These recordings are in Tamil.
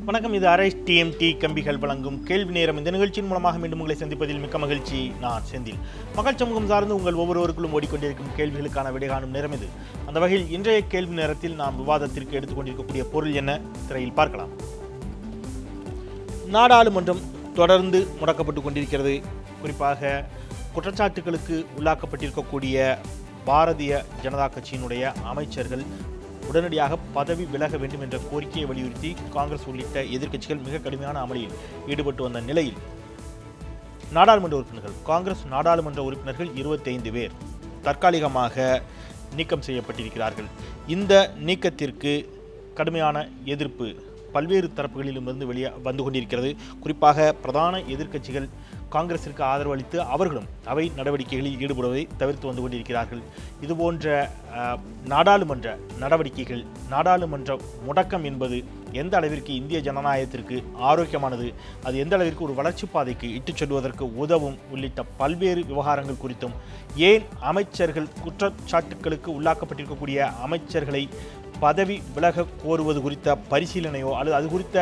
வணக்கம். இது அரைஸ் டிஎம்டி கம்பிகள் வழங்கும் கேள்வி நேரம். இந்த நிகழ்ச்சியின் மூலமாக மீண்டும் உங்களை சந்திப்பதில் மிக்க மகிழ்ச்சி. நான் செந்தில். மக்கள் சமூகம் சார்ந்து உங்கள் ஒவ்வொருவருக்குள்ளும் ஓடிக்கொண்டிருக்கும் கேள்விகளுக்கான விடை காணும் நேரம் இது. அந்த வகையில் இன்றைய கேள்வி நேரத்தில் நாம் விவாதத்திற்கு எடுத்துக்கொண்டிருக்கக்கூடிய பொருள் என்ன திரையில் பார்க்கலாம். நாடாளுமன்றம் தொடர்ந்து முடக்கப்பட்டு கொண்டிருக்கிறது. குறிப்பாக குற்றச்சாட்டுகளுக்கு உள்ளாக்கப்பட்டிருக்கக்கூடிய பாரதிய ஜனதா கட்சியினுடைய அமைச்சர்கள் உடனடியாக பதவி விலக வேண்டும் என்ற கோரிக்கையை வலியுறுத்தி காங்கிரஸ் உள்ளிட்ட எதிர்க்கட்சிகள் மிக கடுமையான அமளியில் ஈடுபட்டு வந்த நிலையில் காங்கிரஸ் நாடாளுமன்ற உறுப்பினர்கள் 25 பேர் தற்காலிகமாக நீக்கம் செய்யப்பட்டிருக்கிறார்கள். இந்த நீக்கத்திற்கு கடுமையான எதிர்ப்பு பல்வேறு தரப்புகளிலுமிருந்து வெளியே வந்து கொண்டிருக்கிறது. குறிப்பாக பிரதான எதிர்க்கட்சிகள் காங்கிரசிற்கு ஆதரவு அளித்து அவர்களும் அவை நடவடிக்கைகளில் ஈடுபடுவதை தவிர்த்து வந்து கொண்டிருக்கிறார்கள். இதுபோன்ற நாடாளுமன்ற நடவடிக்கைகள், நாடாளுமன்ற முடக்கம் என்பது எந்த அளவிற்கு இந்திய ஜனநாயகத்திற்கு ஆரோக்கியமானது, அது எந்த அளவிற்கு ஒரு வளர்ச்சி பாதைக்கு இட்டுச் செல்வதற்கு உதவும் உள்ளிட்ட பல்வேறு விவகாரங்கள் குறித்தும், ஏன் அமைச்சர்கள் குற்றச்சாட்டுகளுக்கு உள்ளாக்கப்பட்டிருக்கக்கூடிய அமைச்சர்களை பதவி விலக கோருவது குறித்த பரிசீலனையோ அல்லது அது குறித்த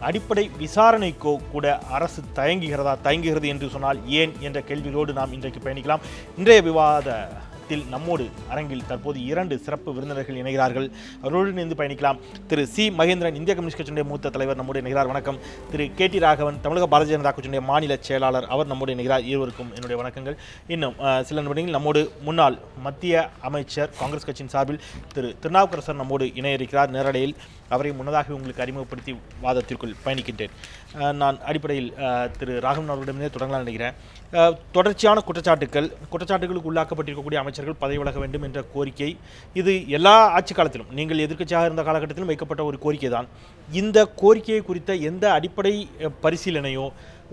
அடிப்படை விசாரணைக்கோ கூட அரசு தயங்குகிறது என்று சொன்னால் ஏன் என்ற கேள்வியோடு நாம் இன்றைக்கு பயணிக்கலாம். இன்றைய விவாதத்தில் நம்மோடு அரங்கில் தற்போது 2 சிறப்பு விருந்தினர்கள் இணைகிறார்கள். அவரோடு இணைந்து பயணிக்கலாம். திரு சி மகேந்திரன், இந்திய கம்யூனிஸ்ட் கட்சியினுடைய மூத்த தலைவர், நம்மோடு இணைகிறார். வணக்கம். திரு KT ராகவன், தமிழக பாரதிய ஜனதா கட்சியினுடைய மாநில செயலாளர், அவர் நம்மோடு இணைகிறார். இருவருக்கும் என்னுடைய வணக்கங்கள். இன்னும் சில நிமிடங்கள் நம்மோடு முன்னாள் மத்திய அமைச்சர் காங்கிரஸ் கட்சியின் சார்பில் திரு திருநாவுக்கரசர் நம்மோடு இணைய இருக்கிறார் நேரடியில். அவரை முன்னதாக உங்களுக்கு அறிமுகப்படுத்தி வாதத்திற்குள் பயணிக்கின்றேன். நான் அடிப்படையில் திரு ராகவன் அவர்களிடமே தொடங்கலாம் நினைக்கிறேன். தொடர்ச்சியான குற்றச்சாட்டுகளுக்கு உள்ளாக்கப்பட்டிருக்கக்கூடிய அமைச்சர்கள் பதவி விலக வேண்டும் என்ற கோரிக்கை, இது எல்லா ஆட்சி காலத்திலும், நீங்கள் எதிர்க்கட்சியாக இருந்த காலகட்டத்திலும் வைக்கப்பட்ட ஒரு கோரிக்கை தான். இந்த கோரிக்கையை குறித்த எந்த அடிப்படை பரிசீலனையோ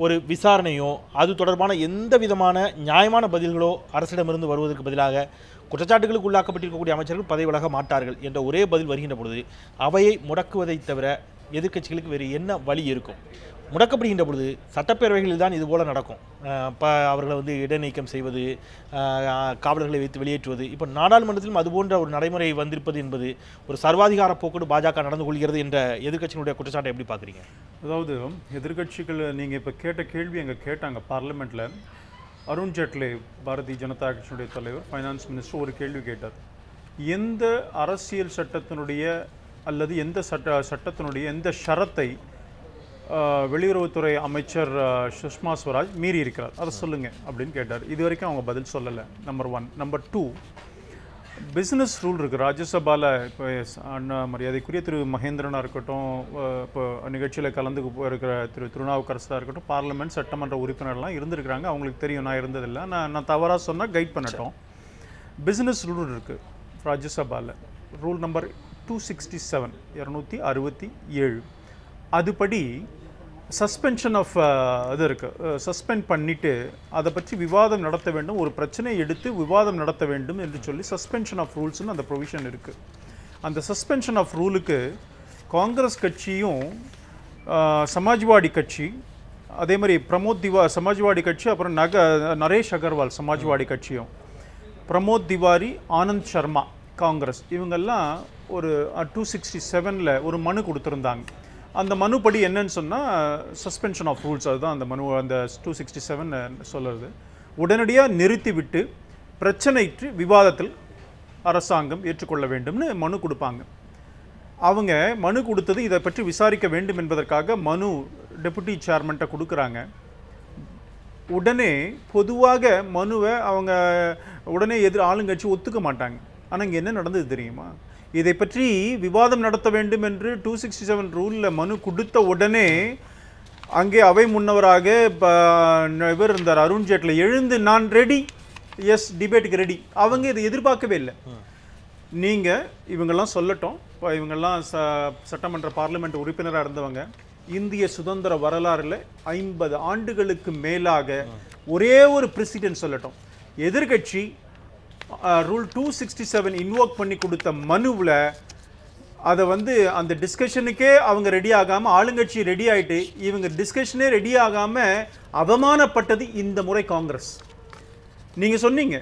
ஒரு விசாரணையோ அது தொடர்பான எந்த விதமான நியாயமான பதில்களோ அரசிடமிருந்து வருவதற்கு பதிலாக குற்றச்சாட்டுகளுக்கு உள்ளாக்கப்பட்டிருக்கக்கூடிய அமைச்சர்கள் பதவி விலக மாட்டார்கள் என்ற ஒரே பதில் வருகின்ற பொழுது அவையை முடக்குவதை தவிர எதிர்க்கட்சிகளுக்கு வேறு என்ன வழி இருக்கும்? முடக்கப்படுகின்ற பொழுது சட்டப்பேரவைகளில் தான் இதுபோல் நடக்கும். அவர்களை இடைநீக்கம் செய்வது, காவலர்களை வைத்து வெளியேற்றுவது. இப்போ நாடாளுமன்றத்திலும் அதுபோன்ற ஒரு நடைமுறை வந்திருப்பது என்பது ஒரு சர்வாதிகார போக்கோடு பாஜக நடந்து கொள்கிறது என்ற எதிர்க்கட்சியினுடைய குற்றச்சாட்டை எப்படி பார்க்குறீங்க? அதாவது எதிர்க்கட்சிகள் நீங்கள் இப்போ கேட்ட கேள்வி அங்கே கேட்டாங்க பார்லிமெண்ட்டில். அருண் ஜேட்லி, பாரதிய ஜனதா கட்சியினுடைய தலைவர், ஃபைனான்ஸ் மினிஸ்டர், ஒரு கேள்வி கேட்டார். எந்த அரசியல் சட்டத்தினுடைய அல்லது எந்த சட்டத்தினுடைய எந்த ஷரத்தை வெளியுறவுத்துறை அமைச்சர் சுஷ்மா ஸ்வராஜ் மீறி இருக்கிறார், அதை சொல்லுங்கள் அப்படின்னு கேட்டார். இது வரைக்கும் அவங்க பதில் சொல்லலை. நம்பர் 1. நம்பர் 2, பிஸ்னஸ் ரூல் இருக்குது ராஜ்யசபாவில். இப்போ மரியாதைக்குரிய திரு மகேந்திரனாக இருக்கட்டும், இப்போ நிகழ்ச்சியில் கலந்து இருக்கிற திரு திருநாவுக்கரசாக இருக்கட்டும், பார்லிமெண்ட் சட்டமன்ற உறுப்பினர்லாம் இருந்திருக்கிறாங்க. அவங்களுக்கு தெரியும், நான் இருந்ததில்லை. நான் தவறாக சொன்னால் கைட் பண்ணட்டும். பிஸ்னஸ் ரூல் இருக்குது ராஜ்யசபாவில். Rule number 267, 267. அதுபடி சஸ்பென்ஷன் ஆஃப் இது இருக்குது. சஸ்பெண்ட் பண்ணிவிட்டு அதை பற்றி விவாதம் நடத்த வேண்டும், ஒரு பிரச்சனையை எடுத்து விவாதம் நடத்த வேண்டும் என்று சொல்லி சஸ்பென்ஷன் ஆஃப் ரூல்ஸ்னு அந்த ப்ரொவிஷன் இருக்குது. அந்த சஸ்பென்ஷன் ஆஃப் ரூலுக்கு காங்கிரஸ் கட்சியும் சமாஜ்வாடி கட்சி, அதே மாதிரி சமாஜ்வாடி கட்சி, அப்புறம் நரேஷ் அகர்வால் சமாஜ்வாடி கட்சியும், பிரமோத் திவாரி, ஆனந்த் சர்மா காங்கிரஸ், இவங்கெல்லாம் ஒரு 267 ஒரு மனு கொடுத்துருந்தாங்க. அந்த மனுப்படி என்னன்னு சொன்னால் சஸ்பென்ஷன் ஆஃப் ரூல்ஸ், அதுதான் அந்த மனு, அந்த 267 சொல்லுறது. உடனடியாக நிறுத்திவிட்டு பிரச்சனைக்கு விவாதத்தில் அரசாங்கம் ஏற்றுக்கொள்ள வேண்டும்னு மனு கொடுப்பாங்க. அவங்க மனு கொடுத்தது இதை பற்றி விசாரிக்க வேண்டும் என்பதற்காக மனு டெபுட்டி சேர்மன்ட்ட கொடுக்குறாங்க. உடனே பொதுவாக மனுவை அவங்க உடனே ஆளுங்கட்சி ஒத்துக்க மாட்டாங்க. ஆனால் இங்கே என்ன நடந்தது தெரியுமா? இதை பற்றி விவாதம் நடத்த வேண்டும் என்று 267 ரூலில் மனு கொடுத்த உடனே அங்கே அவை முன்னவராக இவர் இருந்தார், அருண் ஜேட்லி, எழுந்து நான் ரெடி, எஸ் டிபேட்டுக்கு ரெடி. அவங்க இதை எதிர்பார்க்கவே இல்லை. நீங்கள் இவங்கெல்லாம் சொல்லட்டும், இவங்கெல்லாம் சட்டமன்ற பார்லிமெண்ட் உறுப்பினராக இருந்தவங்க, இந்திய சுதந்திர வரலாறில் 50 ஆண்டுகளுக்கு மேலாக ஒரே ஒரு பிரசிடென்ட் சொல்லட்டும். எதிர்கட்சி ரூல் 267 இன்வோக் பண்ணி கொடுத்த மனுவில் அதை அந்த டிஸ்கஷனுக்கே அவங்க ரெடி ஆகாமல், ஆளுங்கட்சி ரெடி ஆகிட்டு இவங்க டிஸ்கஷனே ரெடி ஆகாமல் அவமானப்பட்டது இந்த முறை காங்கிரஸ். நீங்கள் சொன்னீங்க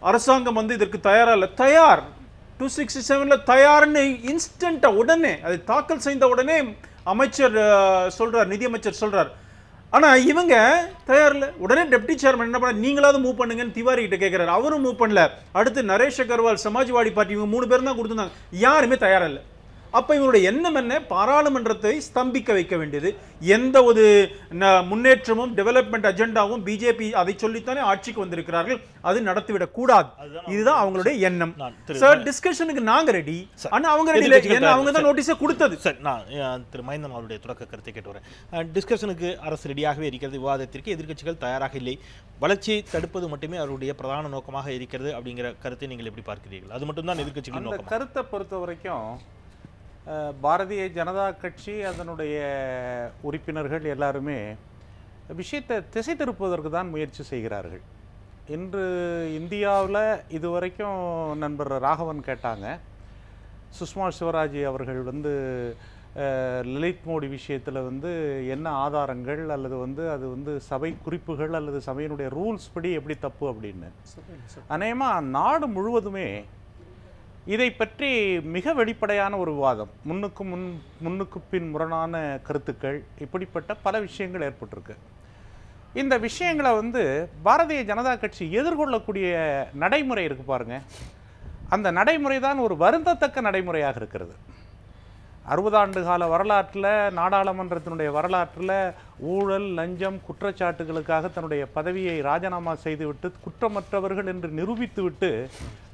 அரசாங்கம் இதற்கு தயாரா இல்லை. தயார். 267 தயார்னு இன்ஸ்டன்ட்டாக உடனே அதை தாக்கல் செய்த உடனே அமைச்சர் சொல்றார், நிதியமைச்சர் சொல்றார். ஆனா இவங்க தயார் இல்லை. உடனே டெப்டி சேர்மன் என்ன பண்ண, நீங்களாவது மூவ் பண்ணுங்கன்னு திவாரி கிட்ட கேட்கிறாரு. அவரும் மூவ் பண்ணல. அடுத்து நரேஷ் அகர்வால், சமாஜ்வாடி பார்ட்டி, இவங்க 3 பேரும் தான் கொடுத்துருந்தாங்க. யாருமே தயாரா இல்லை. அப்ப இவருடைய எண்ணம் என்ன? பாராளுமன்றத்தை ஸ்தம்பிக்க வைக்க வேண்டியது. எந்த ஒரு முன்னேற்றமும் டெவலப்மெண்ட் அஜெண்டாவும் பிஜேபி அதை சொல்லித்தானே ஆட்சிக்கு வந்திருக்கிறார்கள், அது நடத்திவிடக் கூடாது. இதுதான் அவங்களுடைய எண்ணம். சார் டிஸ்கஷனுக்கு நாங்க ரெடி, ஆனா அவங்க ரெடி இல்லை. ஏன்னா அவங்க தான் நோட்டீஸை கொடுத்தது. சார் நான் திரு மஹிந்தன் அவருடைய தொடக்க கருத்தை கேட்டு வரேன். டிஸ்கஷனுக்கு அரசு ரெடியாகவே இருக்கிறது, விவாதத்திற்கு எதிர்க்கட்சிகள் தயாராக இல்லை, வளர்ச்சியை தடுப்பது மட்டுமே அவருடைய பிரதான நோக்கமாக இருக்கிறது அப்படிங்கிற கருத்தை நீங்கள் எப்படி பார்க்கிறீர்கள்? அது மட்டும்தான் எதிர்க்கட்சிகளின் நோக்கம். கருத்தை பொறுத்த வரைக்கும் பாரதிய ஜனதா கட்சி அதனுடைய உறுப்பினர்கள் எல்லாருமே விஷயத்தை திசை திருப்புவதற்கு தான் முயற்சி செய்கிறார்கள். இன்று இந்தியாவில் இதுவரைக்கும் நண்பர் ராகவன் கேட்டாங்க, சுஷ்மா சிவராஜ் அவர்கள் லலித் மோடி விஷயத்தில் என்ன ஆதாரங்கள் அல்லது அது சபை குறிப்புகள் அல்லது சபையினுடைய ரூல்ஸ் படி எப்படி தப்பு அப்படின்னு. அநேகமாக நாடு முழுவதுமே இதை பற்றி மிக வெளிப்படையான ஒரு விவாதம், முன்னுக்கு பின் முரணான கருத்துக்கள், இப்படிப்பட்ட பல விஷயங்கள் ஏற்பட்டிருக்கு. இந்த விஷயங்களை பாரதிய ஜனதா கட்சி எதிர்கொள்ளக்கூடிய நடைமுறை இருக்கு பாருங்க, அந்த நடைமுறை தான் ஒரு வருந்தத்தக்க நடைமுறையாக இருக்கிறது. 60 ஆண்டு கால வரலாற்றில், நாடாளுமன்றத்தினுடைய வரலாற்றில் ஊழல், லஞ்சம், குற்றச்சாட்டுகளுக்காக தன்னுடைய பதவியை ராஜினாமா செய்துவிட்டு குற்றமற்றவர்கள் என்று நிரூபித்துவிட்டு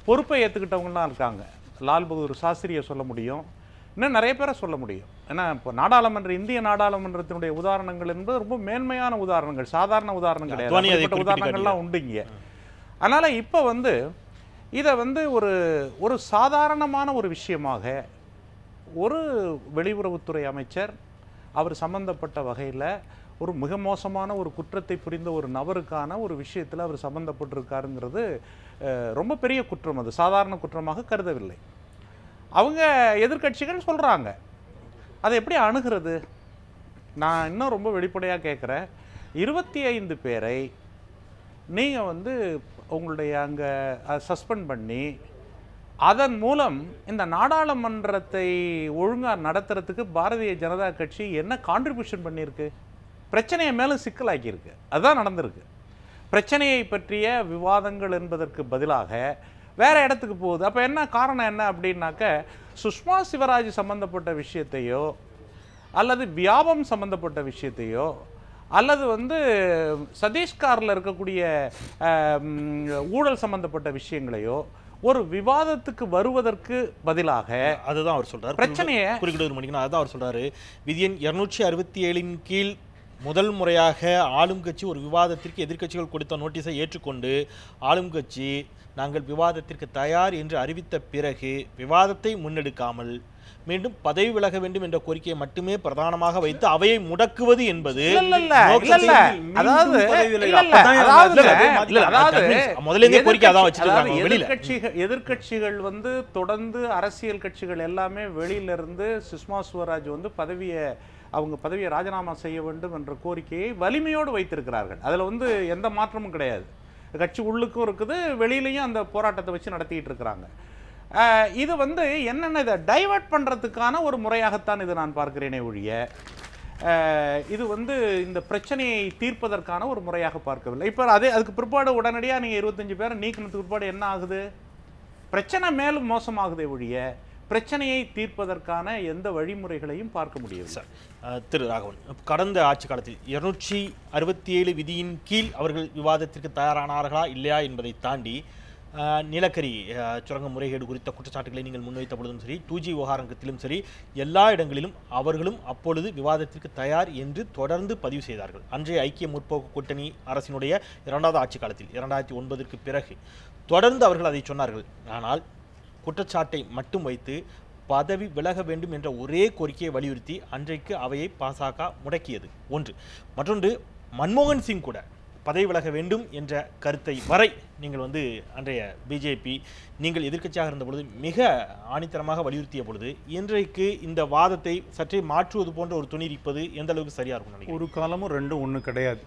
பொறுப்பை ஏற்றுக்கிட்டவங்கலாம் இருக்காங்க. லால் பகதூர் சாஸ்திரியை சொல்ல முடியும், இன்னும் நிறைய பேரை சொல்ல முடியும். ஏன்னா இப்போ இந்திய நாடாளுமன்றத்தினுடைய உதாரணங்கள் என்பது ரொம்ப மேன்மையான உதாரணங்கள், சாதாரண உதாரணம் கிடையாது, உதாரணங்கள்லாம் உண்டு இங்கே. அதனால் இப்போ இதை ஒரு சாதாரணமான ஒரு விஷயமாக ஒரு வெளியுறவுத்துறை அமைச்சர் அவர் சம்பந்தப்பட்ட வகையில் ஒரு மிக மோசமான ஒரு குற்றத்தை புரிந்த ஒரு நபருக்கான ஒரு விஷயத்தில் அவர் சம்பந்தப்பட்டிருக்காருங்கிறது ரொம்ப பெரிய குற்றம், அது சாதாரண குற்றமாக கருதவில்லை. அவங்க எதிர்க்கட்சிகள் சொல்கிறாங்க, அதை எப்படி அணுகிறது? நான் இன்னும் ரொம்ப வெளிப்படையாக கேட்குறேன், 25 பேரை நீங்கள் உங்களுடைய அங்கே சஸ்பெண்ட் பண்ணி அதன் மூலம் இந்த நாடாளுமன்றத்தை ஒழுங்காக நடத்துறதுக்கு பாரதிய ஜனதா கட்சி என்ன கான்ட்ரிபியூஷன் பண்ணியிருக்கு? பிரச்சனையை மேலும் சிக்கலாக்கியிருக்கு. அதுதான் நடந்திருக்கு. பிரச்சனையை பற்றிய விவாதங்கள் என்பதற்கு பதிலாக வேற இடத்துக்கு போகுது. அப்போ என்ன காரணம் என்ன அப்படின்னாக்க, சுஷ்மா சிவராஜ் சம்பந்தப்பட்ட விஷயத்தையோ அல்லது வியாபம் சம்பந்தப்பட்ட விஷயத்தையோ அல்லது சதீஷ்காரில் இருக்கக்கூடிய ஊழல் சம்பந்தப்பட்ட விஷயங்களையோ ஒரு விவாதத்துக்கு வருவதற்கு பதிலாக அதுதான் அவர் சொல்றாரு. பிரச்சனையை குறிப்பிட அதுதான் அவர் சொல்றாரு. விதி எண் 267 கீழ் முதல் முறையாக ஆளும் கட்சி ஒரு விவாதத்திற்கு எதிர்க்கட்சிகள் கொடுத்த நோட்டீஸை ஏற்றுக்கொண்டு ஆளும் கட்சி நாங்கள் விவாதத்திற்கு தயார் என்று அறிவித்த பிறகு விவாதத்தை முன்னெடுக்காமல் மீண்டும் பதவி விலக வேண்டும் என்ற கோரிக்கையை மட்டுமே பிரதானமாக வைத்து அவையை முடக்குவது என்பது எதிர்க்கட்சிகள் தொடர்ந்து அரசியல் கட்சிகள் எல்லாமே வெளியிலிருந்து சுஷ்மா சிவராஜ் அவங்க பதவியை ராஜினாமா செய்ய வேண்டும் என்ற கோரிக்கையை வலிமையோடு வைத்திருக்கிறார்கள். அதுல எந்த மாற்றமும் கிடையாது. கட்சி உள்ளுக்கும் இருக்குது, வெளியிலையும் அந்த போராட்டத்தை வச்சு நடத்திட்டு இருக்கிறாங்க. இது என்னென்ன இதை டைவர்ட் பண்ணுறதுக்கான ஒரு முறையாகத்தான் இது நான் பார்க்கிறேனே ஒழிய இது இந்த பிரச்சனையை தீர்ப்பதற்கான ஒரு முறையாக பார்க்கவில்லை. இப்போ அதுக்கு பிற்பாடு உடனடியாக நீங்கள் 25 பேரை நீக்கினதுக்கு பிற்பாடு என்ன ஆகுது? பிரச்சனை மேலும் மோசமாகுதே ஒழிய பிரச்சனையை தீர்ப்பதற்கான எந்த வழிமுறைகளையும் பார்க்க முடியும். சார் திரு ராகவன், கடந்த ஆட்சி காலத்தில் 267 விதியின் கீழ் அவர்கள் விவாதத்திற்கு தயாரானார்களா இல்லையா என்பதை தாண்டி நிலக்கரி சுரங்க முறைகேடு குறித்த குற்றச்சாட்டுகளை நீங்கள் முன்வைத்த பொழுதும் சரி, 2G விவகாரத்திலும் சரி, எல்லா இடங்களிலும் அவர்களும் அப்பொழுது விவாதத்திற்கு தயார் என்று தொடர்ந்து பதிவு செய்தார்கள். அன்றைய ஐக்கிய முற்போக்கு கூட்டணி அரசினுடைய 2வது ஆட்சி காலத்தில் 2009ற்கு பிறகு தொடர்ந்து அவர்கள் அதை சொன்னார்கள். ஆனால் குற்றச்சாட்டை மட்டும் வைத்து பதவி விலக வேண்டும் என்ற ஒரே கோரிக்கையை வலியுறுத்தி அன்றைக்கு அவையை பாசக முடக்கியது ஒன்று. மற்றொன்று, மன்மோகன் சிங் கூட பதவி விலக வேண்டும் என்ற கருத்தை வரை நீங்கள் அன்றைய பிஜேபி நீங்கள் எதிர்க்கட்சியாக இருந்த பொழுது மிக ஆணித்தரமாக வலியுறுத்திய பொழுது இன்றைக்கு இந்த வாதத்தை சற்றே மாற்றுவது போன்ற ஒரு துணி இருப்பது எந்த அளவுக்கு சரியா இருக்கும்? ஒரு காலமும் ரெண்டும் ஒன்று கிடையாது.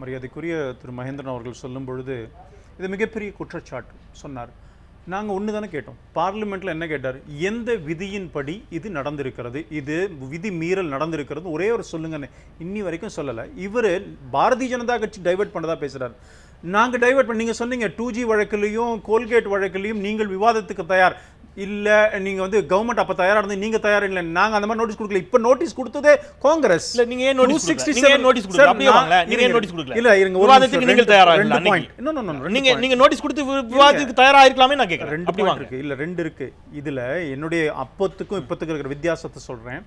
மரியாதைக்குரிய திரு மகேந்திரன் அவர்கள் சொல்லும் பொழுது இது மிகப்பெரிய குற்றச்சாட்டு சொன்னார். நாங்க ஒன்று தானே கேட்டோம். பார்லிமெண்ட்ல என்ன கேட்டார்? எந்த விதியின்படி இது நடந்திருக்கிறது, இது விதி மீறல் நடந்திருக்கிறது ஒரே ஒரு சொல்லுங்கன்னு இன்னி வரைக்கும் சொல்லலை. இவர் பாரதிய ஜனதா கட்சி டைவர்ட் பண்ணதா பேசுறாரு. நாங்க டைவர்ட் பண்ண, நீங்க சொன்னீங்க 2G வழக்கிலையும் கோல்கேட் வழக்கிலையும் நீங்கள் விவாதத்துக்கு தயார் இல்ல, நீங்க வந்து கவர்மெண்ட் அப்ப தயாரா இருந்து நீங்க தயாரா இல்ல. நாங்க அந்த மாதிரி நோட்டீஸ் கொடுக்கல. இப்ப நோட்டீஸ் கொடுத்ததே காங்கிரஸ். இல்ல நீங்க ஏன் நோட்டீஸ் கொடுக்கல? நீங்க ஏன் நோட்டீஸ் கொடுக்கல? அப்படியே வாங்க. நீங்க ஏன் நோட்டீஸ் கொடுக்கல? இல்ல இருங்க, விவாதத்துக்கு நீங்க தயாரா இல்ல அன்னைக்கு. நீங்க நோட்டீஸ் கொடுத்து விவாதத்துக்கு தயாரா இருக்கலாமே நான் கேக்குறேன். அப்படி வாங்க. இருக்கு இல்ல ரெண்டு இருக்கு. இதுல என்னுடைய அப்பத்துக்கும் இப்பத்துக்கும் இருக்கிற வித்தியாசத்தை சொல்றேன்.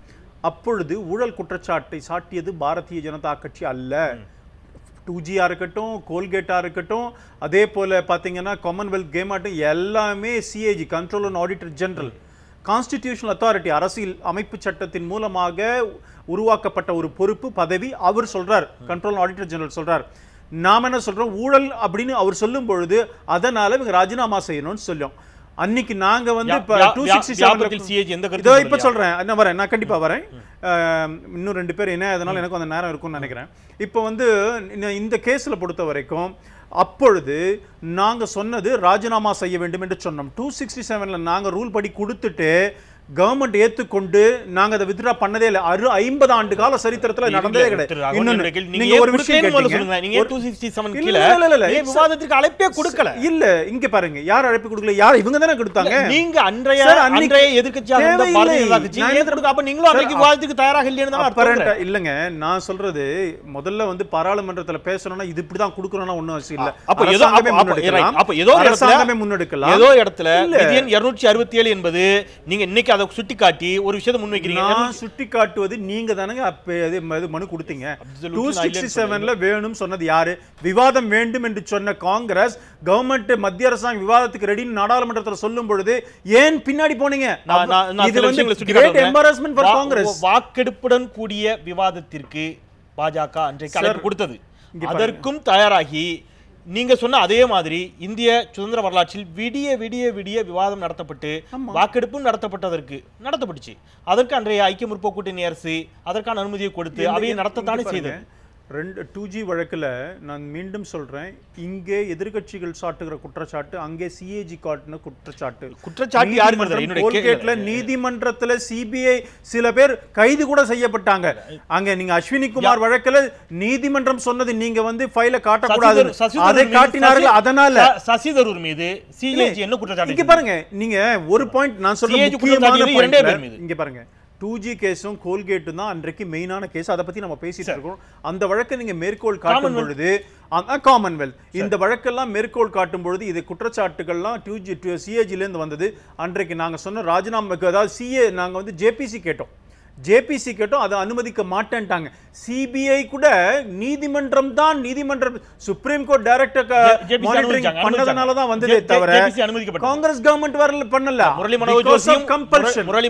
அப்பொழுது ஊழல் குற்றச்சாட்டை சாட்டியது பாரதிய ஜனதா கட்சி அல்ல. 2G இருக்கட்டும், கோல்கேட்டா இருக்கட்டும், அதே போல பாத்தீங்கன்னா காமன்வெல்த் கேம் ஆட்டும் எல்லாமே CAG, control and auditor general, constitutional authority, அரசியல் அமைப்பு சட்டத்தின் மூலமாக உருவாக்கப்பட்ட ஒரு பொறுப்பு பதவி. அவர் சொல்றார், கண்ட்ரோல் ஆடிட்டர் ஜெனரல் சொல்றார். நாம என்ன சொல்றோம்? ஊழல் அப்படின்னு அவர் சொல்லும் பொழுது அதனால இவங்க ராஜினாமா செய்யணும்னு சொல்லும். அன்னைக்கு நாங்க வந்து 267 இப்ப சொல்றேன், என்ன வரேன், நான் கண்டிப்பா வரேன். இன்னும் 2 பேர் என்ன, அதனால எனக்கு அந்த நேரம் இருக்கும்னு நினைக்கிறேன். இப்போ வந்து இந்த கேஸ்ல பொறுத்த வரைக்கும் அப்பொழுது நாங்க சொன்னது ராஜினாமா செய்ய வேண்டும் என்று சொன்னோம். 267ல நாங்க ரூல் படி கொடுத்துட்டு கவர்மெண்ட் ஏத்துக்கொண்டு நாங்க அதை வித்ட்ரா பண்ணதே இல்லை. 50 ஆண்டு கால சரித்திரத்துல நடந்ததே கிடையாது. நீங்க ஒரு விஷயம் சொல்லுங்க, நீங்க 267 கீழ விவாதத்துக்கு அழைப்பே கொடுக்கல. இல்ல இங்க பாருங்க, யார் அழைப்பு கொடுக்கல? யார்? இவங்க தானே கொடுத்தாங்க. நீங்க அன்றைய எதிர்க்கட்சியாக இருந்த பாரதிய ஜனதா கட்சி ஏத்துறது. அப்ப நீங்களும் அன்றைக்கு விவாதத்துக்கு தயாராக இல்லைன்னு தான் அர்த்தம். இல்லங்க, நான் சொல்றது முதல்ல வந்து பாராளுமன்றத்துல பேசணும்னா இது இப்படி தான் கொடுக்கணும்னா ஒண்ணும் அவசியம் இல்ல. அப்ப ஏதோ இடத்துல விதி எண் 267 என்பது நீங்க இன்னைக்கு அதை சுட்டிக்காட்டி ஒரு விஷயத்தை முன்வைக்கிறீங்க. நான் சுட்டிக்காட்டுவது நீங்க தானங்க மனு கொடுத்தீங்க. 267ல வேணும் சொன்னது யாரு? விவாதம் வேண்டும் என்று சொன்ன காங்கிரஸ். கவர்மெண்ட் மத்திய அரசாங்கம் விவாதத்துக்கு ரெடி நாடாளுமன்றத்தில் சொல்லும் பொழுது ஏன் பின்னாடி போனீங்க? இது வந்து கிரேட் எம்பாரஸ்மென்ட் ஃபார் காங்கிரஸ். வாக்கெடுப்புடன் கூடிய விவாதத்திற்கு பாஜக அன்றைக்கு அழைப்பு கொடுத்தது. அதற்கும் தயாராகி நீங்க சொன்ன அதே மாதிரி இந்திய சுதந்திர வரலாற்றில் விடிய விடிய விடிய விவாதம் நடத்தப்பட்டு வாக்கெடுப்பும் நடத்தப்பட்டுச்சு. அதற்கு அன்றைய ஐக்கிய முற்போக்கு கூட்டணி அரசு அதற்கான அனுமதியை கொடுத்து அவையை நடத்தத்தானே செய்தது. 2G வழக்குல நான் மீண்டும் சொல்றேன், இங்கே எதிர்க்கட்சிகள் சாட்டுகிற குற்றச்சாட்டு, அங்கே CAG காட்டின குற்றச்சாட்டு யாரு? நீதிமன்றத்துல CBI சில பேர் கைது கூட செய்யப்பட்டாங்க. அங்க நீங்க அஸ்வினி குமார் வழக்குல நீதிமன்றம் சொன்னது நீங்க வந்து ஃபைல காட்டக்கூடாது, அதை காட்டினார்கள். அதனால சசி தரூர் மீது CAG என்ன குற்றச்சாட்டு? இங்க பாருங்க, நீங்க ஒரு பாயிண்ட் நான் சொல்றேன். இங்க பாருங்க, 2G கேஸும் கோல்கேட்டும் தான் அன்றைக்கு மெயினான கேஸ். அதை பத்தி நம்ம பேசிட்டு இருக்கோம். அந்த வழக்கை நீங்க மேற்கோள் காட்டும் பொழுது காமன்வெல்த், இந்த வழக்கெல்லாம் மேற்கோள் காட்டும் பொழுது இது குற்றச்சாட்டுகள்லாம் CAG இருந்து வந்தது. அன்றைக்கு நாங்க சொன்ன ராஜினாமாக்கு, அதாவது நாங்க வந்து ஜேபிசி கேட்டோம், அதை அனுமதிக்க மாட்டேன்ட்டாங்க. CBI கூட நீதிமன்றம் சுப்ரீம் கோர்ட் டைரக்டர் மானிட்டரிங் பண்ணதனால தான் வந்ததே தவிர காங்கிரஸ் கவர்மெண்ட் வரல பண்ணல. முரளி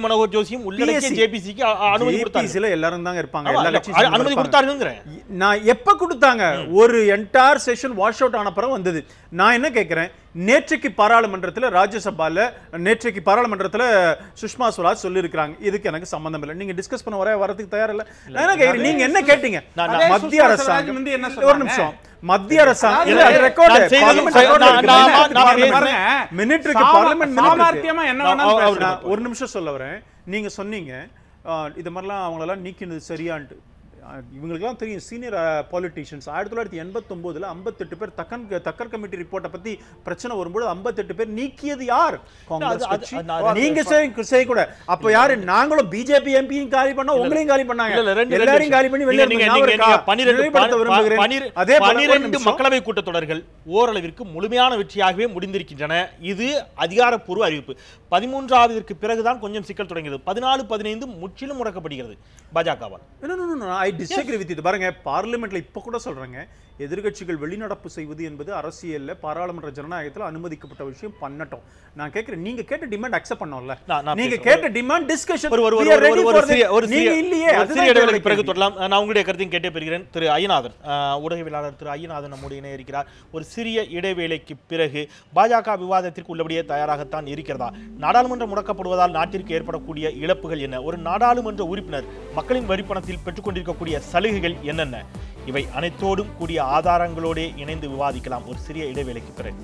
மனோகர் ஜோஷியும் உள்ளடக்கிய ஜேபிசிக்கு அனுமதி கொடுத்தாங்க. ஜேபிசில எல்லாரும் தான் இருப்பாங்க, எல்லா கட்சியும் அனுமதி கொடுத்தாருங்கற. நான் எப்ப கொடுத்தாங்க? ஒரு என்டையர் செஷன் வாஷ் அவுட் ஆன பிறகு வந்தது. நான் என்ன கேக்குறேன், நேற்றைக்கு பாராளுமன்றத்தில் சுஷ்மா ஸ்வராஜ் சொல்லி இருக்காங்க, இதுக்கு எனக்கு சம்பந்தம் இல்லை, நீங்க டிஸ்கஸ் பண்ண வரதுக்கு தயார் இல்ல. நீங்க என்ன கேட்டீங்க? மத்திய அரசாங்கம் வந்து என்ன சொல்றாங்க? ஒரு நிமிஷம், மத்திய அரசாங்கம் ஒரு நிமிஷம் சொல்ல வரேன். நீங்க சொன்னீங்க இது மாதிரிலாம் அவங்களெல்லாம் நீக்கினது சரியான்ட்டு. இவங்களுக்குலாம் தெரியும், சீனியர் பாலிட்டிஷியன்ஸ். 1989ல் 58 பேர் தக்கர் கமிட்டி ரிப்போர்ட்டை பத்தி பிரச்சனை வரும்போது 58 பேர் நீக்கியது யார்? காங்கிரஸ் கட்சி. நீங்க செய்யக்கூட. அப்ப யாரு? நாங்களும் பிஜேபி எம்பியும் காலி பண்ணோம், உங்களையும் காலி பண்ணாங்க, எல்லாரையும் காலி பண்ணி வெளியே. 12 மக்களவை கூட்டத்தொடர்கள் ஓரளவிற்கு முழுமையான வெற்றியாகவே முடிந்திருக்கின்றன. இது அதிகாரப்பூர்வ அறிவிப்பு. 13ஆவதற்கு பிறகுதான் கொஞ்சம் சிக்கல் தொடங்கியது. 14, 15 முற்றிலும் முடக்கப்படுகிறது பாஜகவால். disagree with you. பாருங்க, பார்லிமெண்ட்ல இப்ப கூட சொல்றாங்க, எதிர்க்கட்சிகள் வெளிநடப்பு செய்வது என்பது அரசியல்ல பாராளுமன்ற ஜனநாயகத்தில் அனுமதிக்கப்பட்ட விஷயம். பண்ணட்டும். நான் கேக்குறேன், நீங்க கேட்ட டிமாண்ட் அக்செப்ட் பண்ணோம்ல? நீங்க கேட்ட டிமாண்ட் டிஸ்கஷன் பிறகு தொடரலாம். நான் உங்களுடைய கருத்தையும் கேட்டே பெறுகிறேன். திரு ஐயநாதன், ஊடகவியலாளர் திரு ஐயநாதன் நம்முடைய இணைய இருக்கிறார். ஒரு சிறிய இடைவேளைக்கு பிறகு பாஜக விவாதத்திற்கு உள்ளபடியே தயாராகத்தான் இருக்கிறதா? நாடாளுமன்றம் முடக்கப்படுவதால் நாட்டிற்கு ஏற்படக்கூடிய இழப்புகள் என்ன? ஒரு நாடாளுமன்ற உறுப்பினர் மக்களின் வரிப்பணத்தில் பெற்றுக்கொண்டிருக்கக்கூடிய சலுகைகள் என்னென்ன? இவை அனைத்தோடும் கூடிய ஆதாரங்களோடு இணைந்து விவாதிக்கலாம் ஒரு சிறிய இடைவேளைக்கு பிறகு.